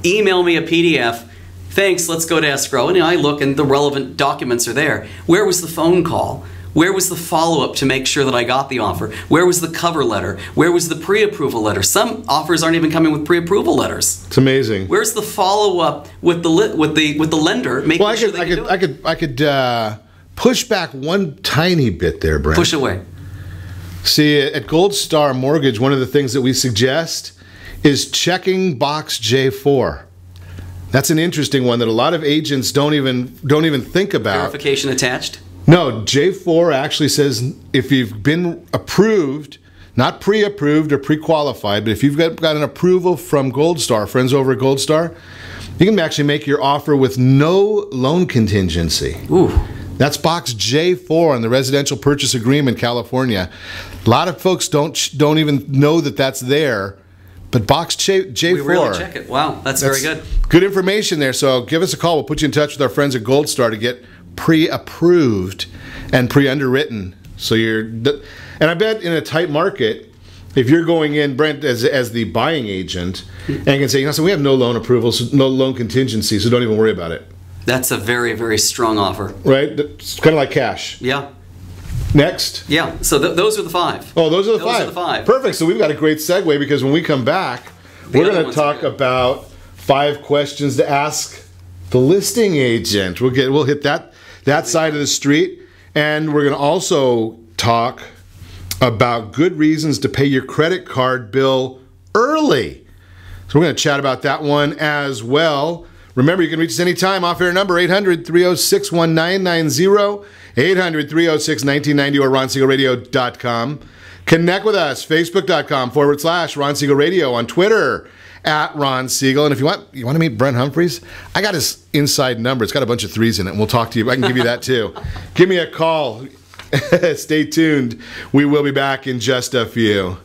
email me a PDF, thanks, let's go to escrow. And I look and the relevant documents are there. Where was the phone call? Where was the follow-up to make sure that I got the offer? Where was the cover letter? Where was the pre-approval letter? Some offers aren't even coming with pre-approval letters. It's amazing. Where's the follow-up with the lender? I could push back one tiny bit there, Brent. Push away. See, at Gold Star Mortgage, one of the things that we suggest is checking box J4. That's an interesting one that a lot of agents don't even think about. Verification attached? No, J4 actually says if you've been approved, not pre-approved or pre-qualified, but if you've got an approval from Gold Star, friends over at Gold Star, you can actually make your offer with no loan contingency. Ooh. That's box J4 on the residential purchase agreement, California. A lot of folks don't even know that that's there, but box J4. We really check it. Wow, that's very good. Good information there. So give us a call. We'll put you in touch with our friends at Gold Star to get pre-approved and pre-underwritten. So and I bet in a tight market, if you're going in, Brent, as the buying agent, and can say, so we have no loan approvals, no loan contingency, so don't even worry about it. That's a very, very strong offer. Right? It's kind of like cash. Yeah. Next. Yeah, so those are the 5. Oh, those are the 5. Those are the 5. Perfect. So we've got a great segue because when we come back, we're going to talk about 5 questions to ask the listing agent. We'll hit that side of the street, and we're going to also talk about good reasons to pay your credit card bill early. So we're going to chat about that one as well. Remember, you can reach us anytime. Off-air number 800-306-1990, 800-306-1990, or RonSiegelRadio.com. Connect with us, Facebook.com/Ron Siegel Radio, on Twitter @Ron Siegel. And if you want to meet Brent Humpherys, I got his inside number. It's got a bunch of 3s in it, and we'll talk to you. I can give you that too. Give me a call. Stay tuned. We will be back in just a few.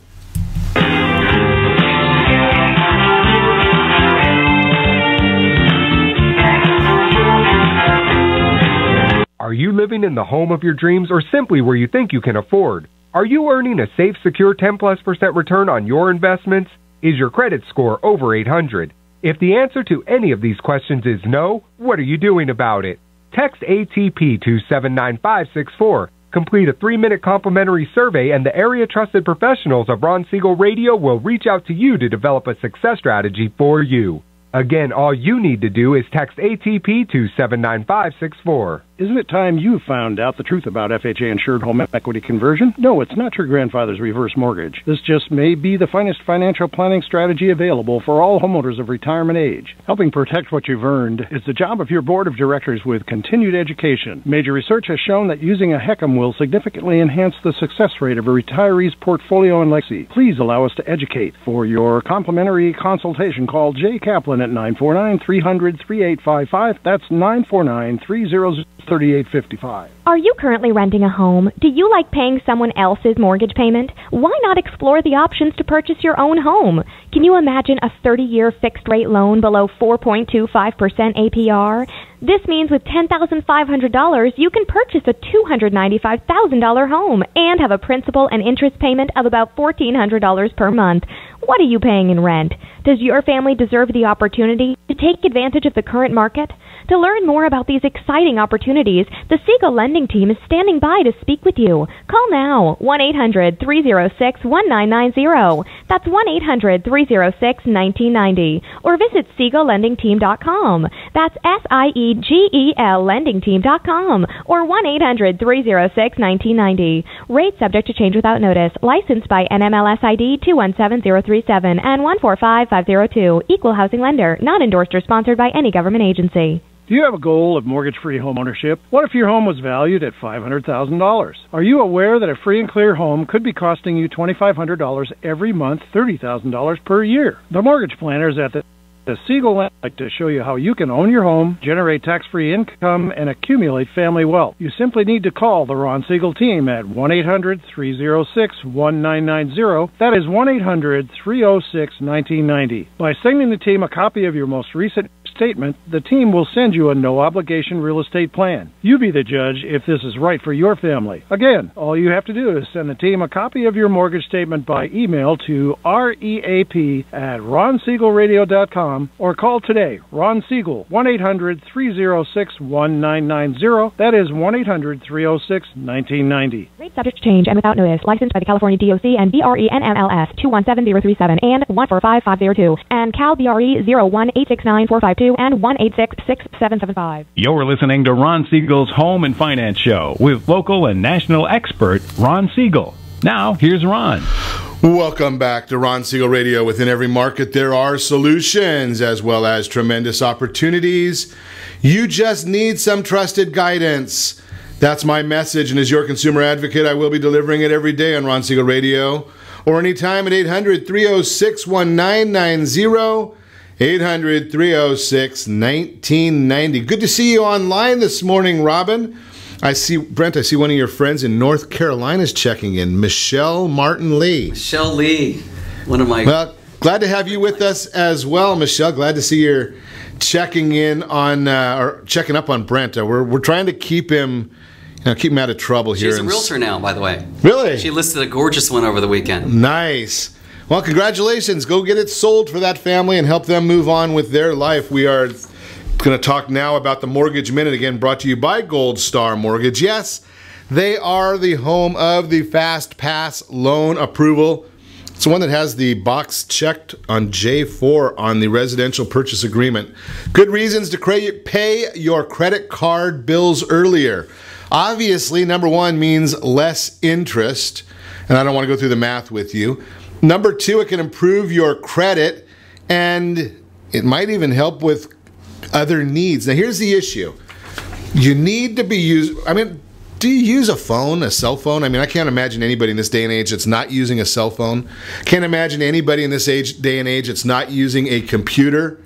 Are you living in the home of your dreams or simply where you think you can afford? Are you earning a safe, secure 10+% return on your investments? Is your credit score over 800? If the answer to any of these questions is no, what are you doing about it? Text ATP to 79564. Complete a 3-minute complimentary survey, and the area-trusted professionals of Ron Siegel Radio will reach out to you to develop a success strategy for you. Again, all you need to do is text ATP to 79564. Isn't it time you found out the truth about FHA-insured home equity conversion? No, it's not your grandfather's reverse mortgage. This just may be the finest financial planning strategy available for all homeowners of retirement age. Helping protect what you've earned is the job of your board of directors with continued education. Major research has shown that using a HECM will significantly enhance the success rate of a retiree's portfolio and legacy. Please allow us to educate. For your complimentary consultation, call Jay Kaplan at 949-300-3855. That's 949-300-3855. Are you currently renting a home? Do you like paying someone else's mortgage payment? Why not explore the options to purchase your own home? Can you imagine a 30-year fixed-rate loan below 4.25% APR? This means with $10,500, you can purchase a $295,000 home and have a principal and interest payment of about $1,400 per month. What are you paying in rent? Does your family deserve the opportunity to take advantage of the current market? To learn more about these exciting opportunities, the Siegel Lending Team is standing by to speak with you. Call now, 1-800-306-1990. That's 1-800-306-1990. Or visit SiegelLendingTeam.com. That's SIEGEL LendingTeam.com. Or 1-800-306-1990. Rate subject to change without notice. Licensed by NMLS ID 217037 and 145502. Equal housing lender. Not endorsed or sponsored by any government agency. Do you have a goal of mortgage-free home ownership? What if your home was valued at $500,000? Are you aware that a free and clear home could be costing you $2,500 every month, $30,000 per year? The mortgage planners at the Siegel would like to show you how you can own your home, generate tax-free income, and accumulate family wealth. You simply need to call the Ron Siegel team at 1-800-306-1990. That is 1-800-306-1990. By sending the team a copy of your most recent statement, the team will send you a no-obligation real estate plan. You be the judge if this is right for your family. Again, all you have to do is send the team a copy of your mortgage statement by email to reap@ronsiegelradio.com or call today. Ron Siegel, 1-800-306-1990. That is 1-800-306-1990. Rate subject to change and without notice. Licensed by the California DOC and BRE NMLS 217037 and 145502 and Cal BRE 0186945 and 1866775. You're listening to Ron Siegel's Home and Finance Show with local and national expert Ron Siegel. Now, here's Ron. Welcome back to Ron Siegel Radio. Within every market, there are solutions as well as tremendous opportunities. You just need some trusted guidance. That's my message, and as your consumer advocate, I will be delivering it every day on Ron Siegel Radio or anytime at 800-306-1990, 800-306-1990. Good to see you online this morning, Robin. Brent, I see one of your friends in North Carolina is checking in, Michelle Martin Lee. Michelle Lee, one of my... Well, glad to have you with us as well, Michelle. Glad to see you're checking in on, or checking up on Brent. We're trying to keep him out of trouble here. She's a realtor now, by the way. Really? She listed a gorgeous one over the weekend. Nice. Well, congratulations. Go get it sold for that family and help them move on with their life. We are going to talk now about the Mortgage Minute, again brought to you by Gold Star Mortgage. Yes, they are the home of the Fast Pass loan approval. It's the one that has the box checked on J4 on the residential purchase agreement. Good reasons to pay your credit card bills earlier. Obviously, number one means less interest, and I don't want to go through the math with you. Number two, it can improve your credit, and it might even help with other needs. Now, here's the issue. You need to be do you use a cell phone? I can't imagine anybody in this day and age that's not using a cell phone. Can't imagine anybody in this day and age that's not using a computer.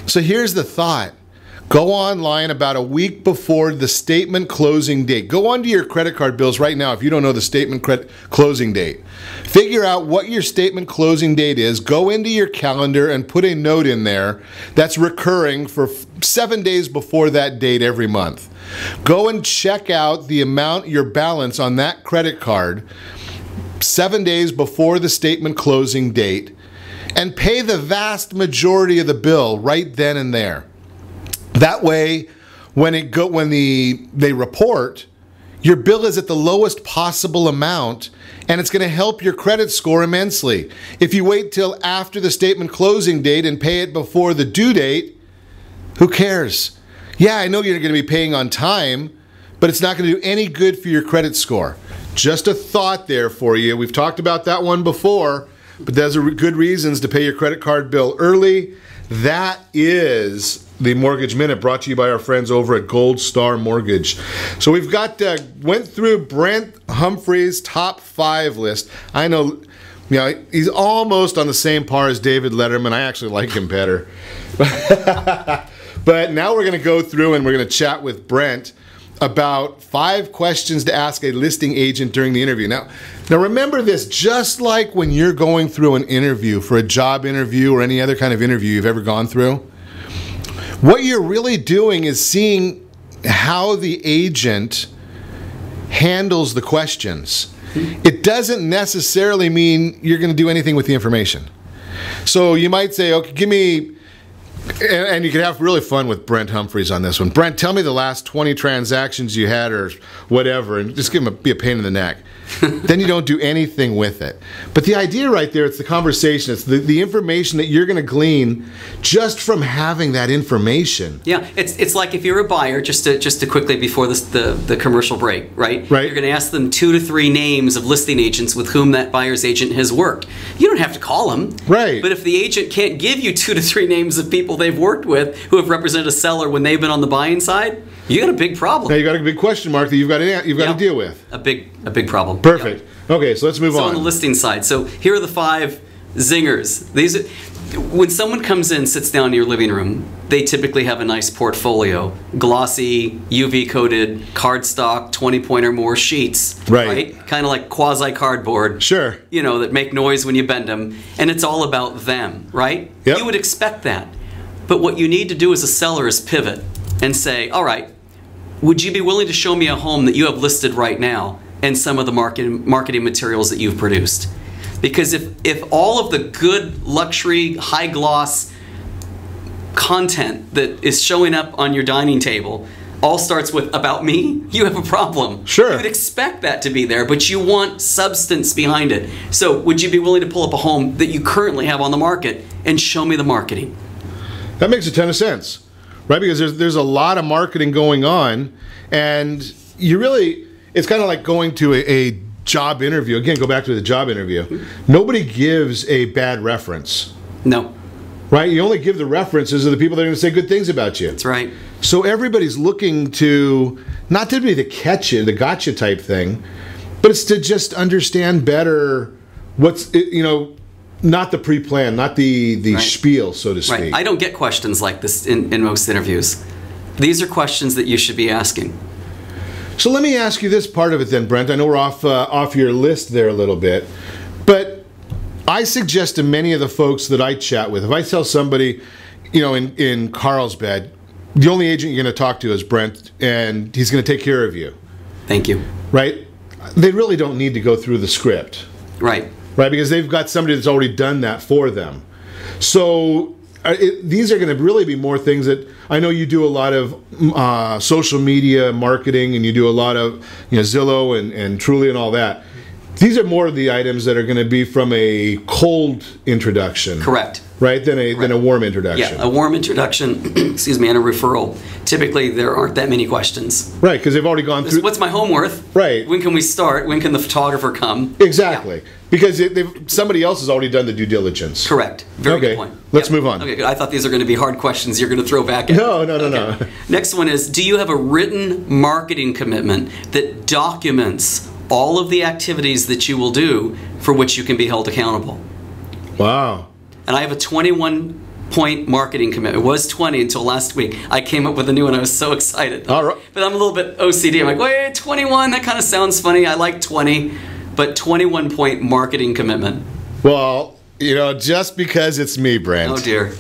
So here's the thought. Go online about a week before the statement closing date. Go onto your credit card bills right now if you don't know the statement closing date. Figure out what your statement closing date is. Go into your calendar and put a note in there that's recurring for 7 days before that date every month. Go and check out the amount, your balance on that credit card 7 days before the statement closing date, and pay the vast majority of the bill right then and there. That way, when they report, your bill is at the lowest possible amount, and it's going to help your credit score immensely. If you wait till after the statement closing date and pay it before the due date, who cares? Yeah, I know you're going to be paying on time, but it's not going to do any good for your credit score. Just a thought there for you. We've talked about that one before, but those are good reasons to pay your credit card bill early. That is the Mortgage Minute, brought to you by our friends over at Gold Star Mortgage. So we've went through Brent Humpherys' top 5 list. I know, he's almost on the same par as David Letterman. I actually like him better. But now we're going to go through and we're going to chat with Brent about 5 questions to ask a listing agent during the interview. Now remember this, just like when you're going through an interview for a job interview or any other kind of interview you've ever gone through, what you're really doing is seeing how the agent handles the questions. It doesn't necessarily mean you're going to do anything with the information. So you might say, okay, give me, and you could have really fun with Brent Humpherys on this one. Brent, tell me the last 20 transactions you had or whatever, and just be a pain in the neck. Then you don't do anything with it. But the idea right there, it's the conversation, it's the information that you're going to glean just from having that information. Yeah, it's like if you're a buyer, just to quickly before the commercial break, right? You're going to ask them 2 to 3 names of listing agents with whom that buyer's agent has worked. You don't have to call them. Right. But if the agent can't give you 2 to 3 names of people they've worked with who have represented a seller when they've been on the buying side, you got a big problem. Now you got a big question mark that you've got to deal with. A big problem. Perfect. Okay, so let's move on. So on the listing side, so here are the 5 zingers. These are, when someone comes in, sits down in your living room, they typically have a nice portfolio, glossy, UV coated, cardstock, 20-point or more sheets, right? Kind of like quasi cardboard. Sure. That make noise when you bend them, and it's all about them, right? Yep. You would expect that. But what you need to do as a seller is pivot and say, all right, would you be willing to show me a home that you have listed right now and some of the marketing materials that you've produced? Because if all of the good luxury high gloss content that is showing up on your dining table all starts with about me, you have a problem. Sure. You would expect that to be there, but you want substance behind it. So would you be willing to pull up a home that you currently have on the market and show me the marketing? That makes a ton of sense, right? Because there's a lot of marketing going on, and you really, it's kind of like going to a job interview, again, go back to the job interview, nobody gives a bad reference. No. Right? You only give the references of the people that are going to say good things about you. That's right. So everybody's looking to, not to be the catch you, the gotcha type thing, but it's to just understand better what's, not the pre-plan, not the spiel, so to speak. Right. I don't get questions like this in most interviews. These are questions that you should be asking. So let me ask you this part of it then, Brent. I know we're off your list there a little bit, but I suggest to many of the folks that I chat with, if I tell somebody, in Carlsbad, the only agent you're going to talk to is Brent, and he's going to take care of you. Thank you. Right? They really don't need to go through the script. Right. Right, because they've got somebody that's already done that for them. So these are going to really be more things that I know you do a lot of social media marketing, and you do a lot of Zillow and Truly and all that. These are more of the items that are going to be from a cold introduction. Correct. Right, than a warm introduction. Yeah, a warm introduction, excuse me, and a referral. Typically, there aren't that many questions. Right, because they've already gone through. What's my home worth? Right. When can we start? When can the photographer come? Exactly. Yeah. Because somebody else has already done the due diligence. Correct. Very good point. Let's move on. Okay, good. I thought these are going to be hard questions you're going to throw back at me. No. Next one is, do you have a written marketing commitment that documents all of the activities that you will do for which you can be held accountable? Wow. And I have a 21-point marketing commitment. It was 20 until last week. I came up with a new one. I was so excited. All right. But I'm a little bit OCD. I'm like, wait, 21? That kind of sounds funny. I like 20. But 21-point marketing commitment. Well, just because it's me, Brent. Oh, dear.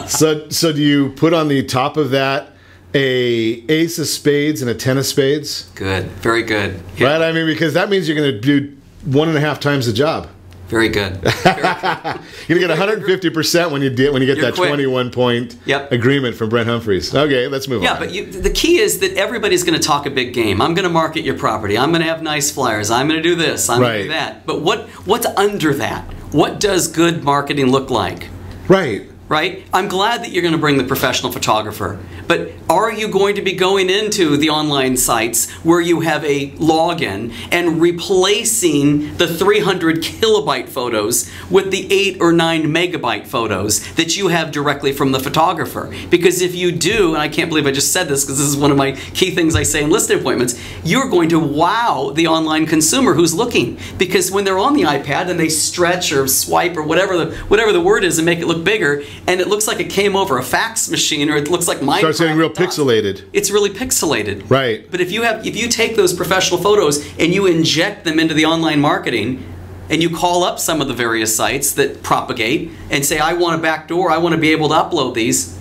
So do you put on the top of that a ace of spades and a 10 of spades? Good. Very good. Yeah. Right? I mean, because that means you're going to do 1.5 times the job. Very good. Very good. You're going to get 150% when you get that 21-point agreement from Brent Humpherys. Okay, let's move on. Yeah, but the key is that everybody's going to talk a big game. I'm going to market your property. I'm going to have nice flyers. I'm going to do this. I'm going to do that. But what's under that? What does good marketing look like? Right. Right? I'm glad that you're going to bring the professional photographer, but are you going to be going into the online sites where you have a login and replacing the 300 kilobyte photos with the 8 or 9 megabyte photos that you have directly from the photographer? Because if you do, and I can't believe I just said this because this is one of my key things I say in listing appointments, you're going to wow the online consumer who's looking. Because when they're on the iPad and they stretch or swipe or whatever the word is and make it look bigger, and it looks like it came over a fax machine, or it looks like mine. Starts getting real pixelated. It's really pixelated. Right. But if you take those professional photos and you inject them into the online marketing, and you call up some of the various sites that propagate and say, I want a backdoor, I want to be able to upload these,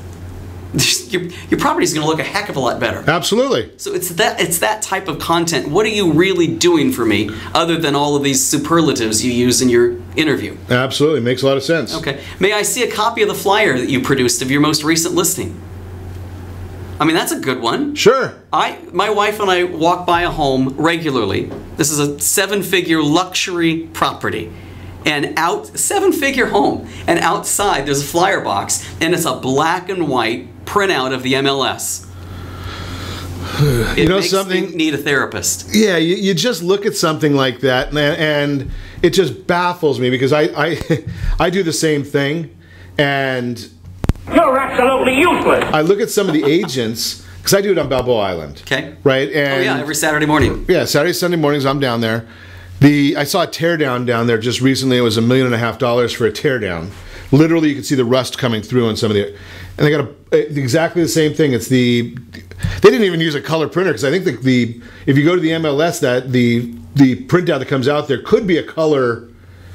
your property is going to look a heck of a lot better. Absolutely. So it's that type of content. What are you really doing for me other than all of these superlatives you use in your interview? Absolutely. Makes a lot of sense. Okay. May I see a copy of the flyer that you produced of your most recent listing? I mean, that's a good one. Sure. My wife and I walk by a home regularly. This is a 7-figure luxury property. And 7-figure home. And outside there's a flyer box, and it's a black and white printout of the MLS. It makes me need a therapist. Yeah, you just look at something like that, and it just baffles me because I do the same thing, and you're absolutely useless. I look at some of the agents because I do it on Balboa Island. Okay. Right. And every Saturday morning. Yeah, Saturday, Sunday mornings I'm down there. I saw a teardown down there just recently. It was $1.5 million for a teardown. Literally, you could see the rust coming through on some of the, and they got exactly the same thing. It's they didn't even use a color printer because I think if you go to the MLS, that the printout that comes out there could be a color.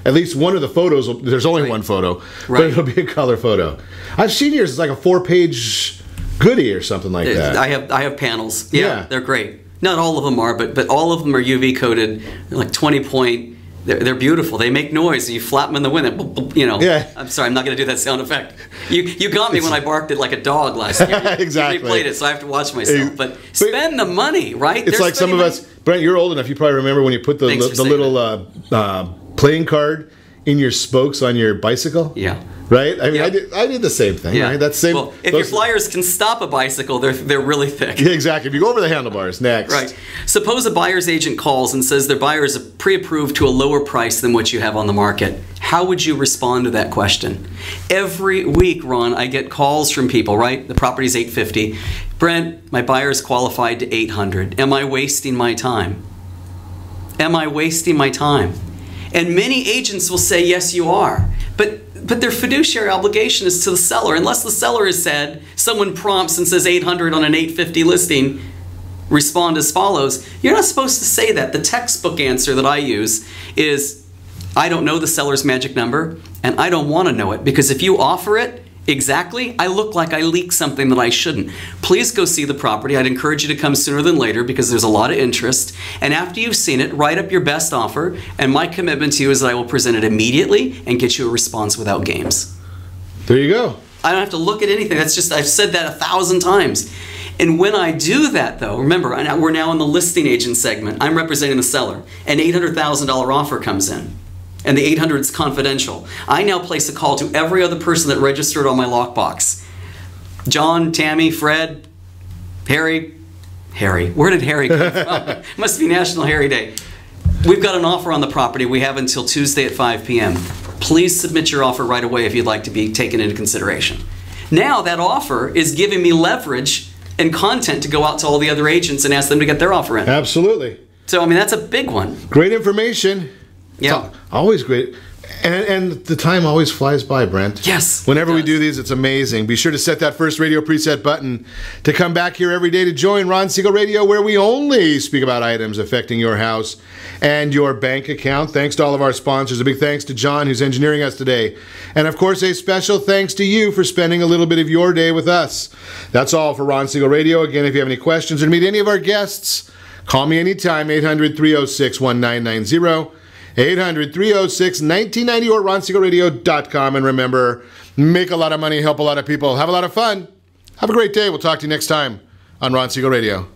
At least one of the photos. There's only one photo, but it'll be a color photo. I've seen yours. It's like a 4-page goodie or something like that. I have panels. Yeah, they're great. Not all of them are, but all of them are UV coated, like 20-point. They're beautiful. They make noise. You flap them in the wind. Yeah. I'm sorry, I'm not going to do that sound effect. You got me when I barked it like a dog last year. Exactly. You replayed it, so I have to watch myself. But spend the money, right? It's like some of us. Brent, you're old enough. You probably remember when you put the little playing card in your spokes on your bicycle? Yeah. Right? I mean, Yeah. I did the same thing, Yeah. right? That's same. Well, if your flyers can stop a bicycle, they're really thick. Yeah, exactly. If you go over the handlebars, next. Right. Suppose a buyer's agent calls and says their buyer is pre-approved to a lower price than what you have on the market. How would you respond to that question? Every week, Ron, I get calls from people, right? The property's $850. Brent, my buyer is qualified to $800. Am I wasting my time? Am I wasting my time? And many agents will say, yes, you are. But their fiduciary obligation is to the seller. Unless the seller has said, someone prompts and says 800 on an 850 listing, respond as follows. You're not supposed to say that. The textbook answer that I use is, I don't know the seller's magic number, and I don't want to know it, because if you offer it exactly, I look like I leaked something that I shouldn't. Please go see the property. I'd encourage you to come sooner than later because there's a lot of interest. And after you've seen it, write up your best offer. And my commitment to you is that I will present it immediately and get you a response without games. There you go. I don't have to look at anything. That's just, I've said that 1,000 times. And when I do that, though, remember, we're now in the listing agent segment. I'm representing the seller. An $800,000 offer comes in. And the 800 is confidential. I now place a call to every other person that registered on my lockbox. John, Tammy, Fred, Harry. Where did Harry come from? Must be National Harry Day. We've got an offer on the property. We have until Tuesday at 5 p.m. Please submit your offer right away if you'd like to be taken into consideration. Now that offer is giving me leverage and content to go out to all the other agents and ask them to get their offer in. Absolutely. So, I mean, that's a big one. Great information. Yeah. Always great. And the time always flies by, Brent. Yes. Whenever we do these, it's amazing. Be sure to set that first radio preset button to come back here every day to join Ron Siegel Radio, where we only speak about items affecting your house and your bank account. Thanks to all of our sponsors. A big thanks to John, who's engineering us today. And, of course, a special thanks to you for spending a little bit of your day with us. That's all for Ron Siegel Radio. Again, if you have any questions or to meet any of our guests, call me anytime, 800-306-1990. 800-306-1990 or RonSiegelRadio.com. And remember, make a lot of money, help a lot of people, have a lot of fun. Have a great day. We'll talk to you next time on Ron Siegel Radio.